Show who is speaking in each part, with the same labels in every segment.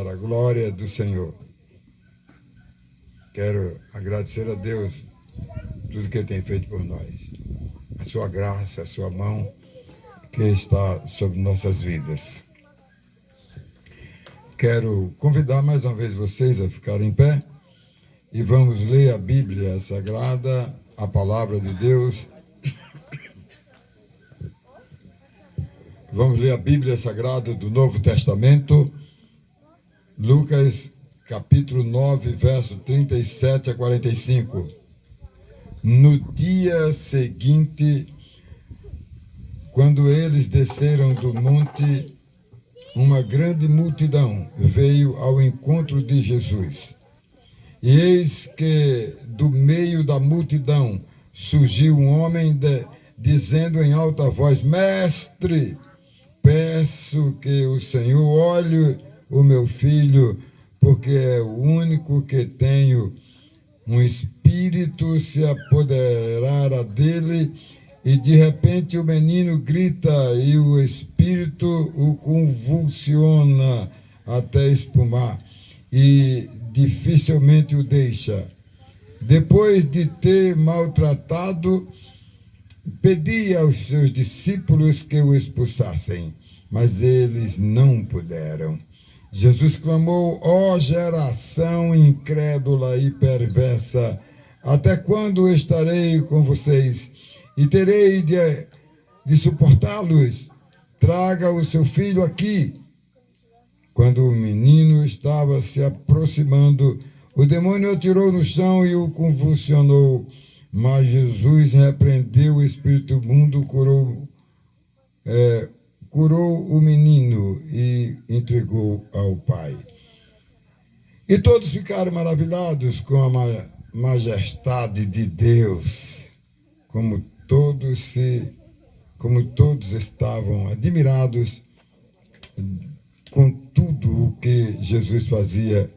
Speaker 1: para a glória do Senhor. Quero agradecer a Deus tudo que Ele tem feito por nós. A sua graça, a sua mão que está sobre nossas vidas. Quero convidar mais uma vez vocês a ficarem em pé e vamos ler a Bíblia Sagrada, a Palavra de Deus. Vamos ler a Bíblia Sagrada do Novo Testamento, Lucas capítulo 9, verso 37 a 45. No dia seguinte, quando eles desceram do monte, uma grande multidão veio ao encontro de Jesus. E eis que do meio da multidão surgiu um homem dizendo em alta voz: Mestre, peço que o Senhor olhe o meu filho, porque é o único que tenho. Um espírito se apoderara dele, e de repente o menino grita, e o espírito o convulsiona até espumar, e dificilmente o deixa. Depois de ter maltratado, pedia aos seus discípulos que o expulsassem, mas eles não puderam. Jesus clamou: ó geração incrédula e perversa, até quando estarei com vocês e terei de suportá-los? Traga o seu filho aqui. Quando o menino estava se aproximando, o demônio o atirou no chão e o convulsionou. Mas Jesus repreendeu o espírito imundo, curou o menino e entregou ao pai. E todos ficaram maravilhados com a majestade de Deus, como todos estavam admirados com tudo o que Jesus fazia.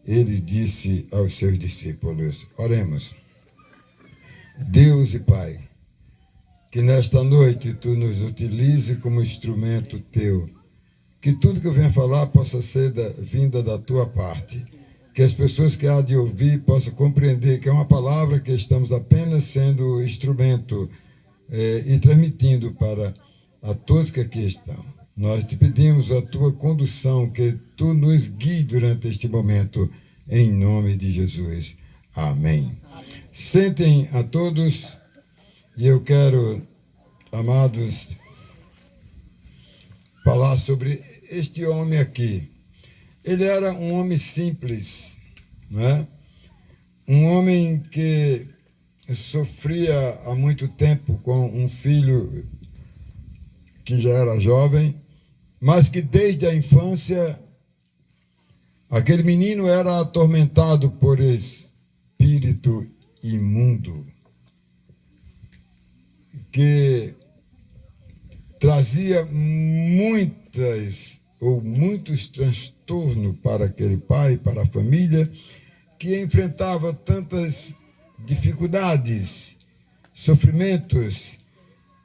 Speaker 1: Ele disse aos seus discípulos: oremos. Deus e Pai, que nesta noite Tu nos utilize como instrumento Teu, que tudo que eu venha falar possa ser vinda da Tua parte, que as pessoas que há de ouvir possam compreender que é uma palavra que estamos apenas sendo instrumento e transmitindo para a todos que aqui estão. Nós te pedimos a Tua condução, que Tu nos guie durante este momento, em nome de Jesus. Amém. Sentem a todos, e eu quero, amados, falar sobre este homem aqui. Ele era um homem simples, não é? Um homem que sofria há muito tempo com um filho que já era jovem, mas que desde a infância aquele menino era atormentado por espírito imundo, que trazia muitos transtornos para aquele pai, para a família, que enfrentava tantas dificuldades, sofrimentos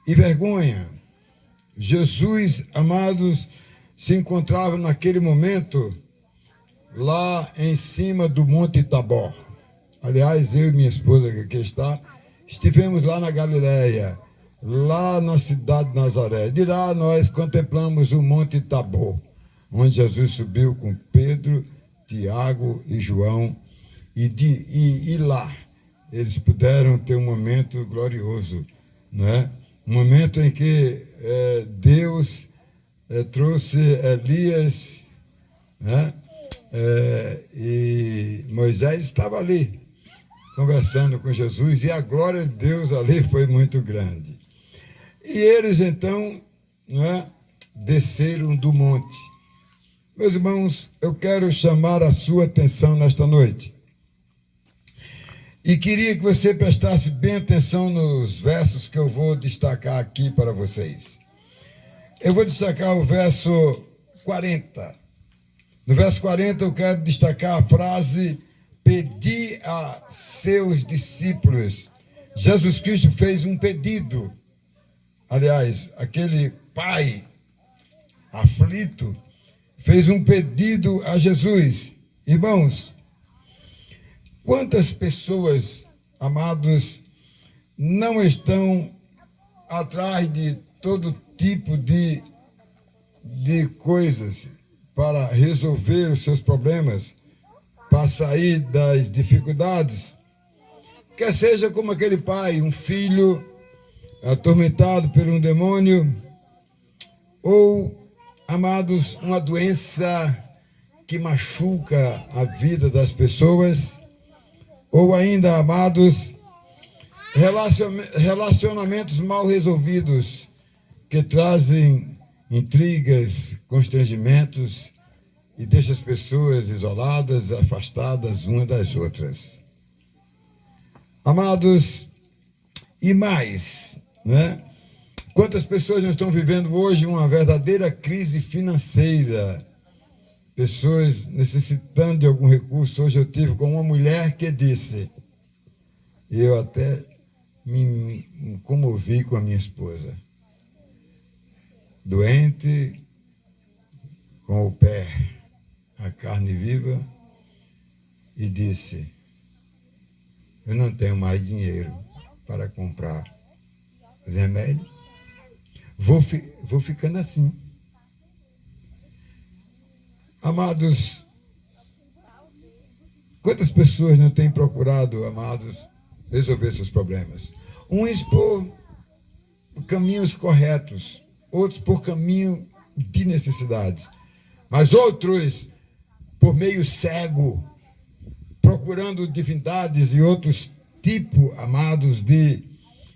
Speaker 1: e vergonha. Jesus, amados, se encontrava naquele momento lá em cima do Monte Tabor. Aliás, eu e minha esposa, que aqui está, estivemos lá na Galileia, lá na cidade de Nazaré. De lá nós contemplamos o Monte Tabor, onde Jesus subiu com Pedro, Tiago e João, e lá eles puderam ter um momento glorioso, não é? Um momento em que Deus trouxe Elias, né? E Moisés estava ali, conversando com Jesus, e a glória de Deus ali foi muito grande. E eles, então, desceram do monte. Meus irmãos, eu quero chamar a sua atenção nesta noite. E queria que você prestasse bem atenção nos versos que eu vou destacar aqui para vocês. Eu vou destacar o verso 40. No verso 40 eu quero destacar a frase: pedi a seus discípulos. Jesus Cristo fez um pedido. Aliás, aquele pai aflito fez um pedido a Jesus. Irmãos, quantas pessoas, amados, não estão atrás de todo tipo de coisas para resolver os seus problemas, para sair das dificuldades? Quer seja como aquele pai, um filho atormentado por um demônio, ou, amados, uma doença que machuca a vida das pessoas, ou ainda, amados, relacionamentos mal resolvidos que trazem intrigas, constrangimentos e deixam as pessoas isoladas, afastadas umas das outras. Amados, e mais, né? Quantas pessoas não estão vivendo hoje uma verdadeira crise financeira? Pessoas necessitando de algum recurso. Hoje eu tive com uma mulher que disse, e eu até me comovi com a minha esposa, doente, com o pé, a carne viva, e disse, eu não tenho mais dinheiro para comprar os remédios, vou ficando assim. Amados, quantas pessoas não têm procurado, amados, resolver seus problemas? Uns por caminhos corretos, outros por caminho de necessidade, mas outros por meio cego, procurando divindades e outros tipos, amados, de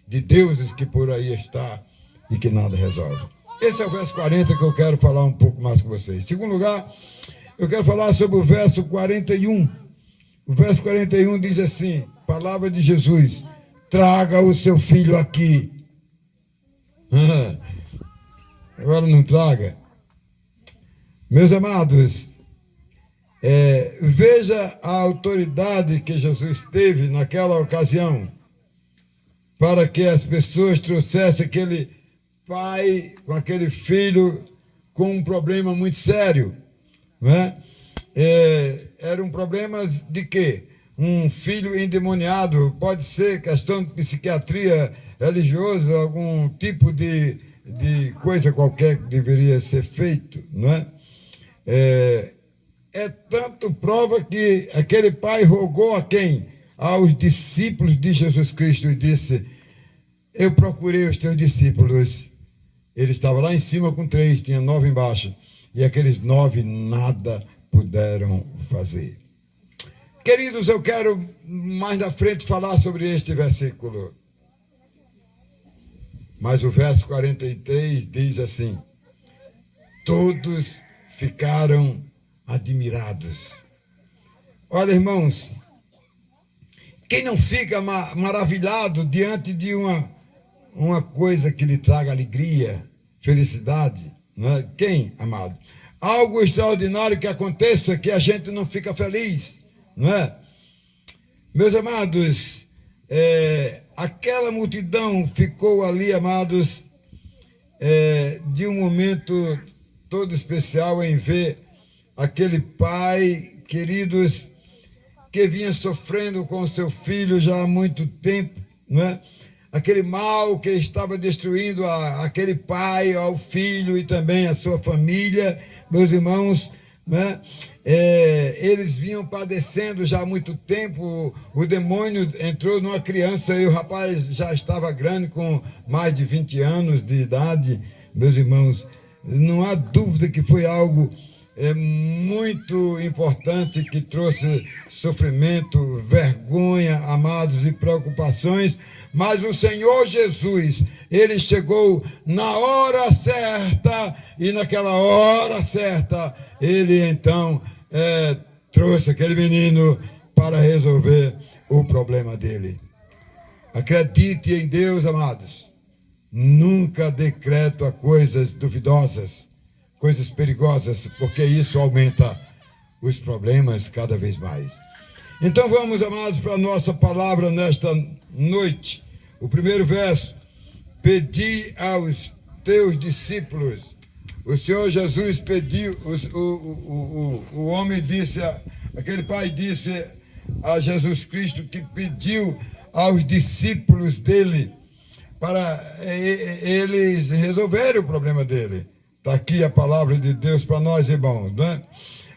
Speaker 1: deuses que por aí está e que nada resolve. Esse é o verso 40 que eu quero falar um pouco mais com vocês. Em segundo lugar, eu quero falar sobre o verso 41. O verso 41 diz assim, palavra de Jesus, traga o seu filho aqui. Agora não traga. Meus amados, veja a autoridade que Jesus teve naquela ocasião para que as pessoas trouxessem aquele pai com aquele filho com um problema muito sério, né? Era um problema de quê? Um filho endemoniado, pode ser questão de psiquiatria religiosa, algum tipo de coisa qualquer que deveria ser feito, não é? Tanto prova que aquele pai rogou a quem? Aos discípulos de Jesus Cristo e disse, eu procurei os teus discípulos, ele estava lá em cima com 3, tinha 9 embaixo, e aqueles 9 nada puderam fazer. Queridos, eu quero mais na frente falar sobre este versículo. Mas o verso 43 diz assim, todos ficaram admirados. Olha, irmãos, quem não fica maravilhado diante de uma coisa que lhe traga alegria, felicidade, não é? Quem, amado? Algo extraordinário que aconteça que a gente não fica feliz, não é? Meus amados, aquela multidão ficou ali, amados, de um momento todo especial em ver aquele pai, queridos, que vinha sofrendo com seu filho já há muito tempo, não é? Aquele mal que estava destruindo aquele pai, ao filho e também a sua família, meus irmãos, né? Eles vinham padecendo já há muito tempo. O demônio entrou numa criança e o rapaz já estava grande, com mais de 20 anos de idade, meus irmãos. Não há dúvida que foi algo muito importante, que trouxe sofrimento, vergonha, amados, e preocupações, mas o Senhor Jesus, ele chegou na hora certa, e naquela hora certa, ele então trouxe aquele menino para resolver o problema dele. Acredite em Deus, amados, nunca decreto a coisas duvidosas, coisas perigosas, porque isso aumenta os problemas cada vez mais. Então vamos, amados, para a nossa palavra nesta noite. O primeiro verso, pedi aos teus discípulos, O Senhor Jesus pediu, o homem disse, aquele pai disse a Jesus Cristo que pediu aos discípulos dele para eles resolverem o problema dele. Está aqui a palavra de Deus para nós, irmãos, não é?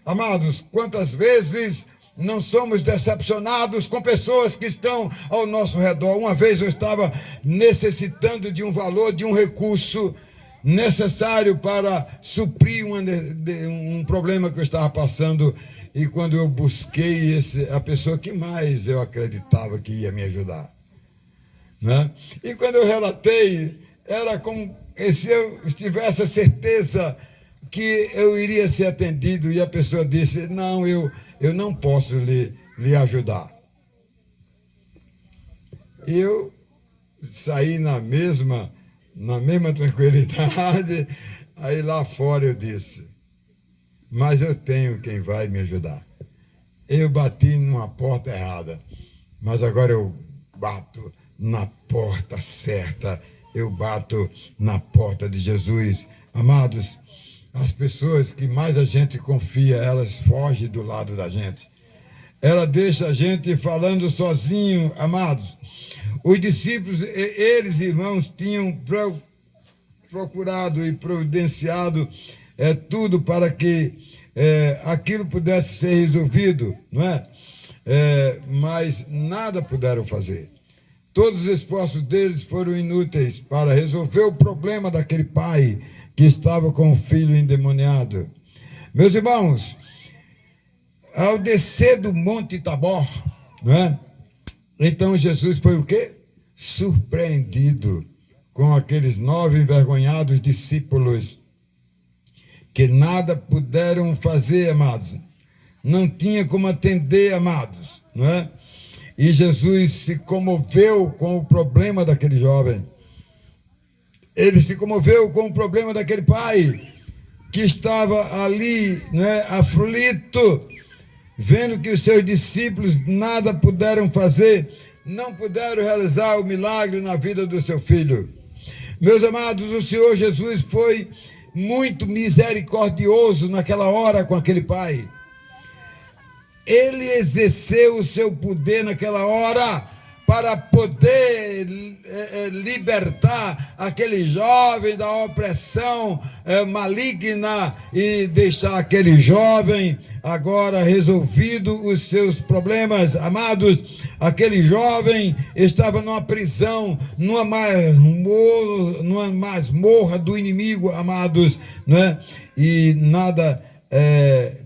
Speaker 1: Amados, quantas vezes não somos decepcionados com pessoas que estão ao nosso redor? Uma vez eu estava necessitando de um valor, de um recurso necessário para suprir um problema que eu estava passando, e quando eu busquei a pessoa que mais eu acreditava que ia me ajudar, né? E quando eu relatei, era como se eu tivesse a certeza que eu iria ser atendido, e a pessoa disse: não, eu não posso lhe ajudar. E eu saí na mesma tranquilidade. Aí lá fora eu disse: mas eu tenho quem vai me ajudar. Eu bati numa porta errada, mas agora eu bato na porta certa. Eu bato na porta de Jesus. Amados, as pessoas que mais a gente confia, elas fogem do lado da gente. Ela deixa a gente falando sozinho, amados. Os discípulos, eles, irmãos, tinham procurado e providenciado tudo para que aquilo pudesse ser resolvido, não é? Mas nada puderam fazer. Todos os esforços deles foram inúteis para resolver o problema daquele pai que estava com o filho endemoniado. Meus irmãos, ao descer do Monte Tabor, não é? Então Jesus foi o quê? Surpreendido com aqueles 9 envergonhados discípulos que nada puderam fazer, amados. Não tinha como atender, amados, não é? E Jesus se comoveu com o problema daquele jovem. Ele se comoveu com o problema daquele pai que estava ali, né, aflito, vendo que os seus discípulos nada puderam fazer, não puderam realizar o milagre na vida do seu filho. Meus amados, o Senhor Jesus foi muito misericordioso naquela hora com aquele pai. Ele exerceu o seu poder naquela hora para poder libertar aquele jovem da opressão maligna e deixar aquele jovem agora resolvido os seus problemas. Amados, aquele jovem estava numa prisão, numa masmorra do inimigo, amados, né? E nada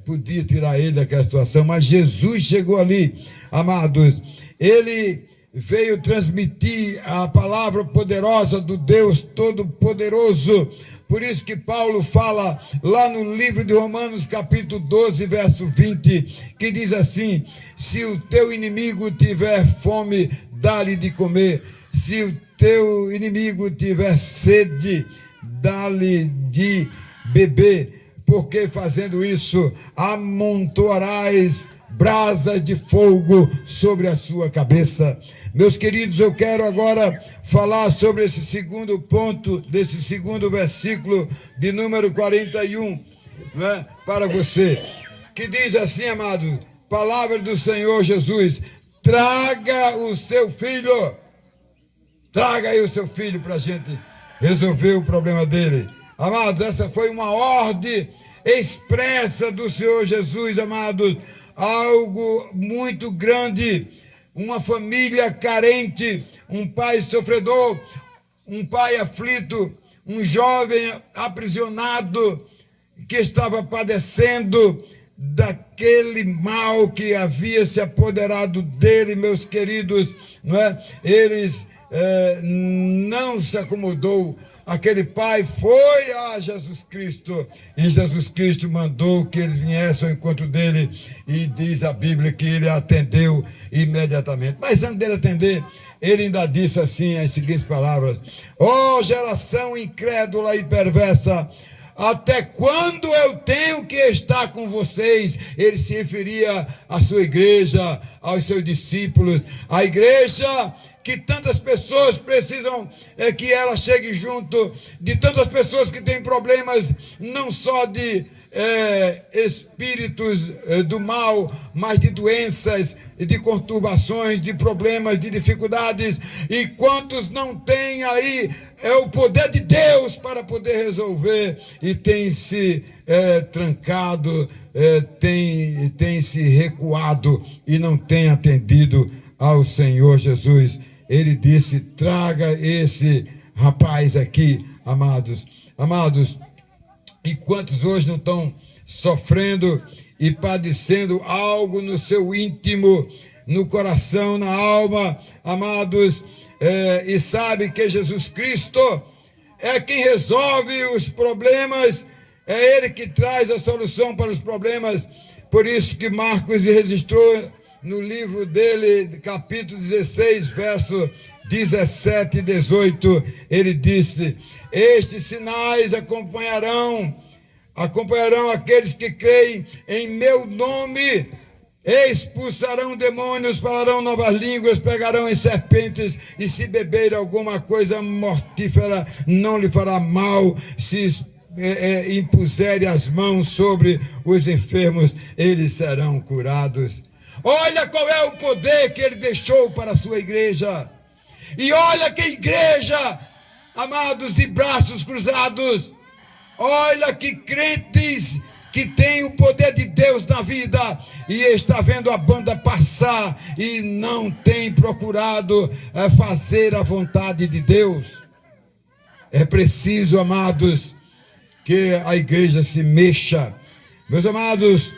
Speaker 1: podia tirar ele daquela situação, mas Jesus chegou ali, amados. Ele veio transmitir a palavra poderosa do Deus Todo-Poderoso. Por isso que Paulo fala lá no livro de Romanos, capítulo 12, verso 20, que diz assim: se o teu inimigo tiver fome, dá-lhe de comer. Se o teu inimigo tiver sede, dá-lhe de beber. Porque fazendo isso, amontoarás brasas de fogo sobre a sua cabeça. Meus queridos, eu quero agora falar sobre esse segundo ponto, desse segundo versículo de número 41, né, para você, que diz assim, amado, palavra do Senhor Jesus: traga o seu filho, traga aí o seu filho para a gente resolver o problema dele. Amados, essa foi uma ordem expressa do Senhor Jesus, amados, algo muito grande. Uma família carente, um pai sofredor, um pai aflito, um jovem aprisionado que estava padecendo daquele mal que havia se apoderado dele, meus queridos, não é? Eles não se acomodou. Aquele pai foi a Jesus Cristo, e Jesus Cristo mandou que eles viessem ao encontro dele, e diz a Bíblia que ele atendeu imediatamente. Mas antes dele atender, ele ainda disse assim as seguintes palavras: ó geração incrédula e perversa, até quando eu tenho que estar com vocês? Ele se referia à sua igreja, aos seus discípulos, a igreja que tantas pessoas precisam que ela chegue junto, de tantas pessoas que têm problemas não só de espíritos do mal, mas de doenças, de conturbações, de problemas, de dificuldades, e quantos não têm aí o poder de Deus para poder resolver, e tem se trancado, tem se recuado e não tem atendido ao Senhor Jesus. Ele disse: traga esse rapaz aqui, amados. E quantos hoje não estão sofrendo e padecendo algo no seu íntimo, no coração, na alma, amados, e sabe que Jesus Cristo é quem resolve os problemas, é Ele que traz a solução para os problemas. Por isso que Marcos registrou no livro dele, capítulo 16, verso 17 e 18, ele disse: estes sinais acompanharão aqueles que creem em meu nome, expulsarão demônios, falarão novas línguas, pegarão em serpentes, e se beber alguma coisa mortífera não lhe fará mal, se impuserem as mãos sobre os enfermos, eles serão curados. Olha qual é o poder que ele deixou para a sua igreja. E olha que igreja, amados, de braços cruzados. Olha que crentes que têm o poder de Deus na vida e está vendo a banda passar e não tem procurado fazer a vontade de Deus. É preciso, amados, que a igreja se mexa. Meus amados,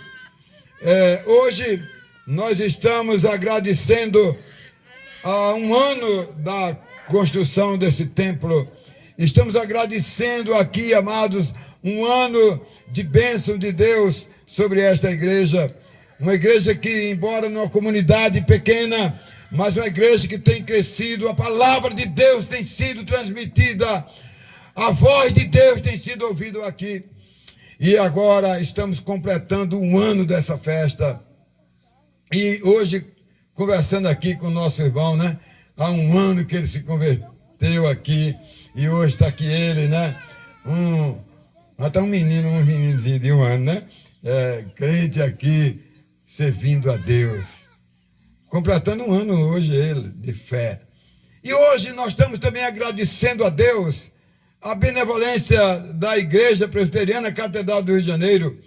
Speaker 1: hoje nós estamos agradecendo a um ano da construção desse templo. Estamos agradecendo aqui, amados, um ano de bênção de Deus sobre esta igreja. Uma igreja que, embora numa comunidade pequena, mas uma igreja que tem crescido, a palavra de Deus tem sido transmitida, a voz de Deus tem sido ouvida aqui. E agora estamos completando um ano dessa festa. E hoje, conversando aqui com o nosso irmão, né? Há um ano que ele se converteu aqui, e hoje está aqui ele, né? Até um meninozinho de um ano, né? Crente aqui, servindo a Deus. Completando um ano hoje ele, de fé. E hoje nós estamos também agradecendo a Deus a benevolência da Igreja Presbiteriana Catedral do Rio de Janeiro,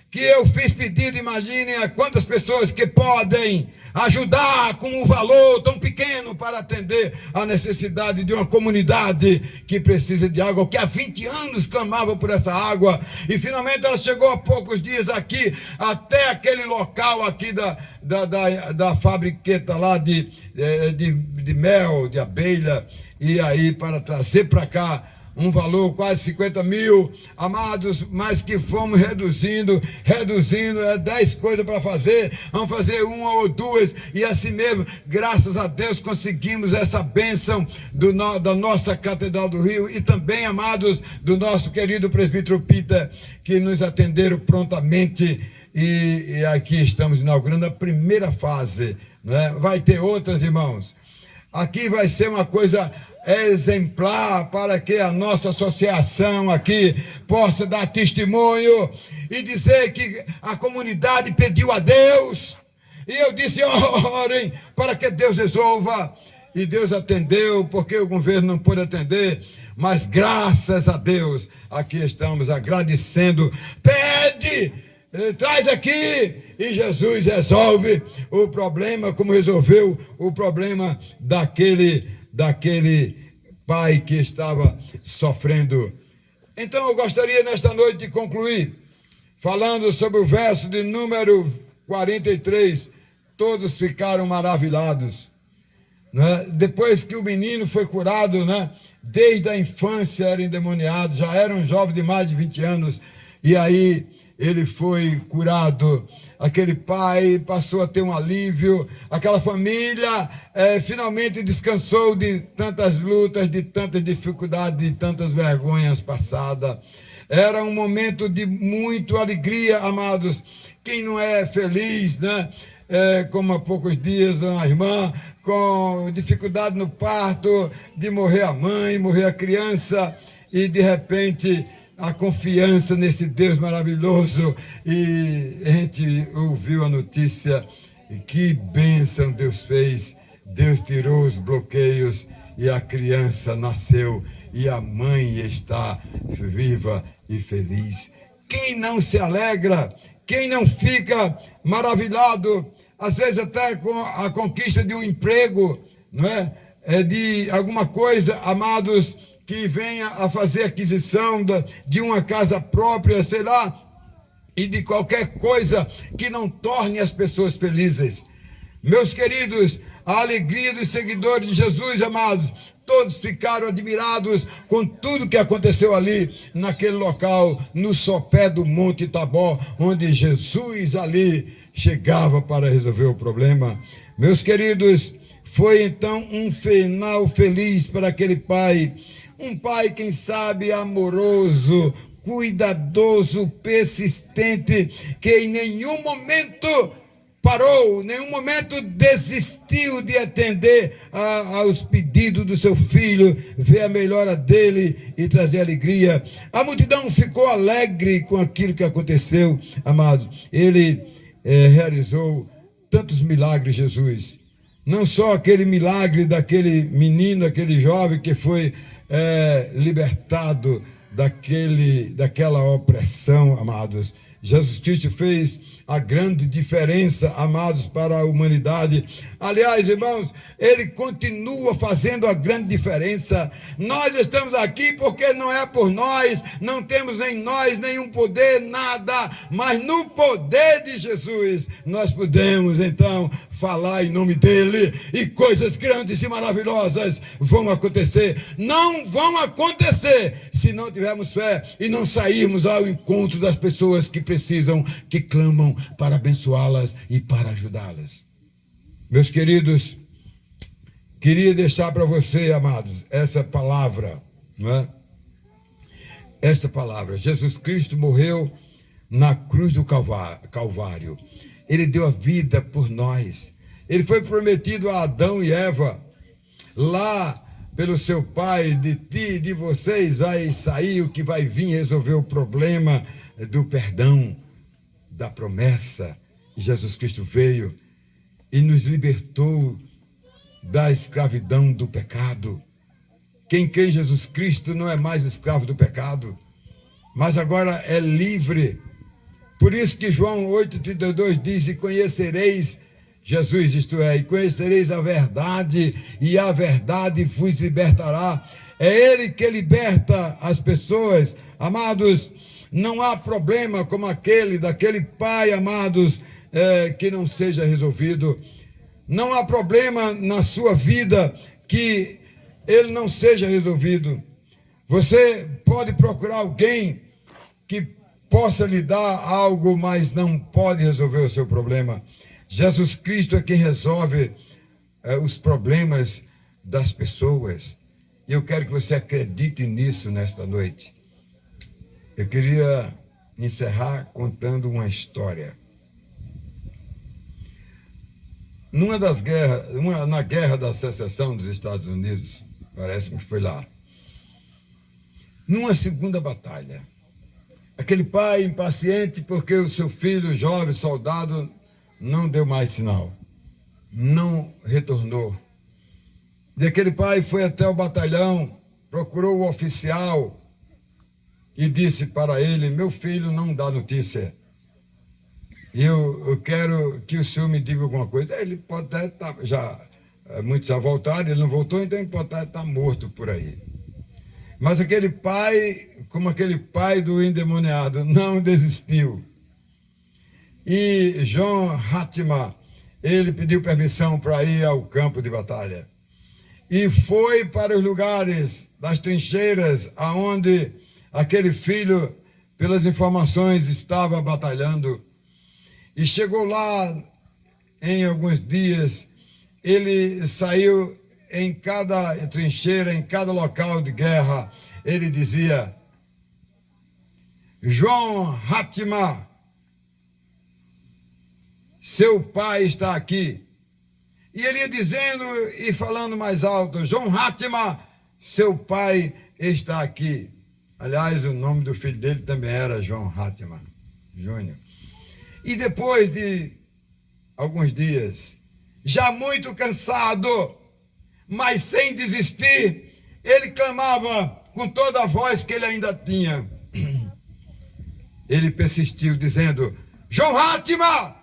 Speaker 1: que eu fiz pedido, imaginem a quantas pessoas que podem ajudar com um valor tão pequeno para atender a necessidade de uma comunidade que precisa de água, que há 20 anos clamava por essa água, e finalmente ela chegou há poucos dias aqui, até aquele local aqui da fabriqueta lá de mel, de abelha, e aí para trazer para cá um valor quase 50 mil, amados, mas que fomos reduzindo, 10 coisas para fazer, vamos fazer uma ou duas, e assim mesmo, graças a Deus, conseguimos essa bênção da nossa Catedral do Rio, e também, amados, do nosso querido presbítero Peter, que nos atenderam prontamente, e aqui estamos inaugurando a primeira fase, né? Vai ter outras, irmãos. Aqui vai ser uma coisa exemplar para que a nossa associação aqui possa dar testemunho e dizer que a comunidade pediu a Deus, e eu disse: orem para que Deus resolva, e Deus atendeu, porque o governo não pôde atender, mas graças a Deus aqui estamos agradecendo. Pede, traz aqui, e Jesus resolve o problema, como resolveu o problema daquele pai que estava sofrendo. Então eu gostaria nesta noite de concluir falando sobre o verso de número 43. Todos ficaram maravilhados, né? Depois que o menino foi curado, né? Desde a infância era endemoniado, já era um jovem de mais de 20 anos, e aí ele foi curado. Aquele pai passou a ter um alívio, aquela família finalmente descansou de tantas lutas, de tantas dificuldades, de tantas vergonhas passadas. Era um momento de muita alegria, amados. Quem não é feliz, né? como há poucos dias, uma irmã com dificuldade no parto, de morrer a mãe, morrer a criança, e de repente a confiança nesse Deus maravilhoso, e a gente ouviu a notícia, e que bênção Deus fez, Deus tirou os bloqueios, e a criança nasceu, e a mãe está viva e feliz. Quem não se alegra? Quem não fica maravilhado, às vezes até com a conquista de um emprego, não é? De alguma coisa, amados, que venha a fazer aquisição de uma casa própria, sei lá, e de qualquer coisa que não torne as pessoas felizes. Meus queridos, a alegria dos seguidores de Jesus, amados, todos ficaram admirados com tudo que aconteceu ali, naquele local, no sopé do Monte Tabor, onde Jesus ali chegava para resolver o problema. Meus queridos, foi então um final feliz para aquele pai, um pai, quem sabe, amoroso, cuidadoso, persistente, que em nenhum momento parou, em nenhum momento desistiu de atender aos pedidos do seu filho, ver a melhora dele e trazer alegria. A multidão ficou alegre com aquilo que aconteceu, amados. Ele realizou tantos milagres, Jesus. Não só aquele milagre daquele menino, aquele jovem que foi libertado daquela opressão, amados. Jesus Cristo fez a grande diferença, amados, para a humanidade. Aliás, irmãos, ele continua fazendo a grande diferença. Nós estamos aqui porque não é por nós, não temos em nós nenhum poder, nada, mas no poder de Jesus nós podemos então falar em nome dele, e coisas grandes e maravilhosas vão acontecer. Não vão acontecer se não tivermos fé e não sairmos ao encontro das pessoas que precisam, que clamam para abençoá-las e para ajudá-las. Meus queridos, queria deixar para você, amados, essa palavra, não é? Essa palavra: Jesus Cristo morreu na cruz do Calvário. Ele deu a vida por nós. Ele foi prometido a Adão e Eva. Lá, pelo seu pai, de ti e de vocês vai sair o que vai vir resolver o problema do perdão, da promessa. E Jesus Cristo veio e nos libertou da escravidão do pecado. Quem crê em Jesus Cristo não é mais escravo do pecado, mas agora é livre. Por isso que João 8,32 diz: e conhecereis Jesus, isto é, e conhecereis a verdade, e a verdade vos libertará. É Ele que liberta as pessoas, amados. Não há problema como daquele pai, amados, que não seja resolvido. Não há problema na sua vida que ele não seja resolvido. Você pode procurar alguém que possa lhe dar algo, mas não pode resolver o seu problema. Jesus Cristo é quem resolve os problemas das pessoas. E eu quero que você acredite nisso nesta noite. Eu queria encerrar contando uma história. Na guerra da secessão dos Estados Unidos, parece-me que foi lá, numa segunda batalha, aquele pai impaciente porque o seu filho, jovem soldado, não deu mais sinal, não retornou. E aquele pai foi até o batalhão, procurou o oficial e disse para ele: meu filho não dá notícia. E eu quero que o senhor me diga alguma coisa. Ele pode até estar, muitos já voltaram, ele não voltou, então ele pode estar morto por aí. Mas aquele pai, como aquele pai do endemoniado, não desistiu. E John Hattima, ele pediu permissão para ir ao campo de batalha. E foi para os lugares das trincheiras, aonde aquele filho, pelas informações, estava batalhando. E chegou lá em alguns dias. Ele saiu em cada trincheira, em cada local de guerra. Ele dizia: John Hattima, seu pai está aqui. E ele ia dizendo e falando mais alto, João Hattima, seu pai está aqui. Aliás, o nome do filho dele também era João Hattima Júnior. E depois de alguns dias, já muito cansado, mas sem desistir, ele clamava com toda a voz que ele ainda tinha. Ele persistiu dizendo, João Hattima,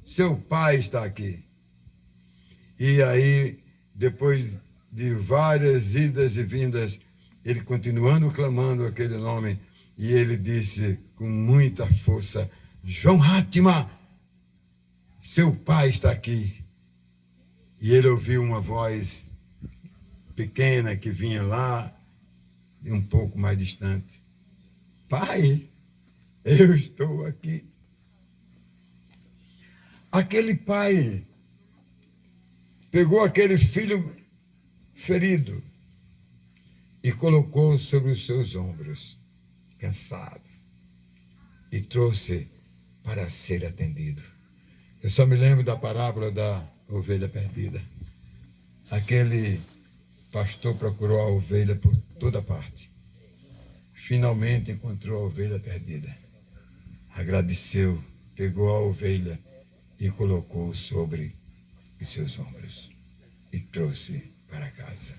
Speaker 1: seu pai está aqui. E aí, depois de várias idas e vindas, ele continuando clamando aquele nome, e ele disse com muita força, João Hattima, seu pai está aqui. E ele ouviu uma voz pequena que vinha lá, um pouco mais distante. Pai, eu estou aqui. Aquele pai pegou aquele filho ferido e colocou sobre os seus ombros, cansado, e trouxe para ser atendido. Eu só me lembro da parábola da ovelha perdida. Aquele pastor procurou a ovelha por toda parte. Finalmente encontrou a ovelha perdida. Agradeceu, pegou a ovelha e colocou sobre os seus ombros e trouxe para casa.